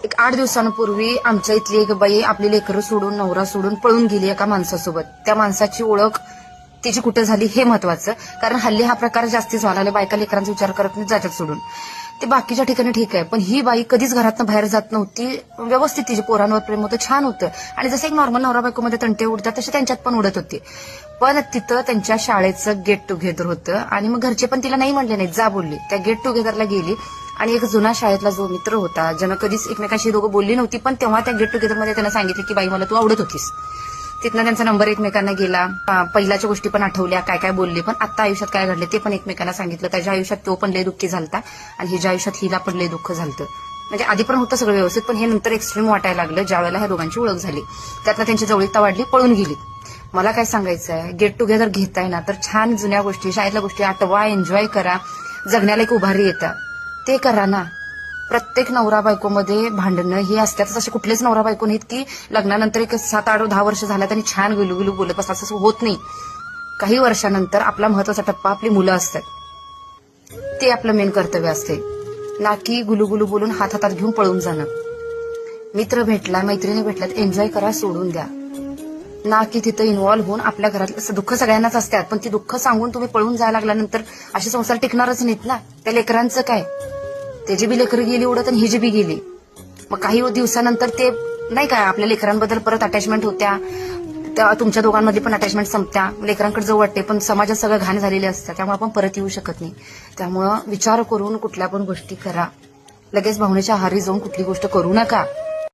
एक 8 दिवसांपूर्वी आमच्या इथली एक बाई आपली लेकरं सोडून नवरा सोडून पळून गेली एका माणसासोबत. त्या माणसाची ओळख तिची कुठे झाली हे महत्वाचं, कारण हल्ली हा प्रकार जास्तीच व्हायला लागला. बायका लेकरांचा विचार करत नाही, जातात सोडून. ते बाकीच्या ठिकाणी ठीक आहे, पण ही बाई कधीच घरातनं बाहेर जात नव्हती. व्यवस्थित तिचे पोरांवर प्रेम होतं, छान होतं. आणि जसं एक नॉर्मल नवरा बायकोमध्ये तंटे उडतात तसे त्यांच्यात पण उडत होते. पण तिथं त्यांच्या शाळेचं गेट टुगेदर होतं आणि मग घरचे पण तिला नाही म्हणले नाही, जा बोलले. त्या गेट टुगेदरला गेली आणि एक जुना शाळेतला जो मित्र होता, ज्यानं कधीच एकमेकांशी दोघं बोलली नव्हती, पण तेव्हा त्या गेट टुगेदरमध्ये त्यानं सांगितलं की बाई मला तू आवडत होतीस. तिथनं त्यांचा नंबर एकमेकांना गेला. पहिल्याच्या गोष्टी पण आठवल्या, काय काय बोलले, पण आता आयुष्यात काय घडले ते पण एकमेकांना सांगितलं. त्याच्या आयुष्यात तो पण लय दुःखी झालता आणि हिच्या आयुष्यात हिला पण लय दुःख झालतं. म्हणजे आधी पण होतं सगळं व्यवस्थित, पण हे नंतर एक्स्ट्रीम वाटायला लागलं ज्या वेळेला ह्या दोघांची ओळख झाली. त्यातनं त्यांची जवळीकता वाढली, पळून गेली. मला काय सांगायचं आहे, गेट टुगेदर घेताय ना तर छान जुन्या गोष्टी, शाळेतल्या गोष्टी आठवा, एन्जॉय करा. जगण्याला एक उभारी येतं, ते करा ना. प्रत्येक नवरा बायकोमध्ये भांडणं हे असतात. असे कुठलेच नवरा बायको नाहीत की लग्नानंतर एक 7, 8, 10 वर्ष झाल्यात आणि छान गुलुगुलू बोलत बसतात. असं होत नाही. काही वर्षानंतर आपला महत्वाचा टप्पा आपली मुलं असतात, ते आपलं मेन कर्तव्य असते, ना की गुलुगुलू बोलून हात हातात घेऊन पळून जाणं. मित्र भेटला, मैत्रिणी भेटल्यात, एन्जॉय करा, सोडून द्या. ना की तिथं इन्व्हॉल्व्ह होऊन आपल्या घरातलं दुःख सगळ्यांनाच असतात, पण ती दुःख सांगून तुम्ही पळून जायला लागल्यानंतर असे संसार टिकणारच नाहीत ना. त्या लेकरांचं काय, त्याची बी लेकरं गेली उडत आणि हिची बी गेली. मग काही दिवसानंतर ते नाही काय आपल्या लेकरांबद्दल परत अटॅचमेंट होत्या, तुमच्या दोघांमध्ये पण अटॅचमेंट संपत्या, लेकरांकडे जाऊ वाटते, पण समाजात सगळं घाण झालेले असतात, त्यामुळे आपण परत येऊ शकत नाही. त्यामुळं विचार करून कुठल्या पण गोष्टी करा. लगेच भावनेच्या आहारी जाऊन कुठली गोष्ट करू नका.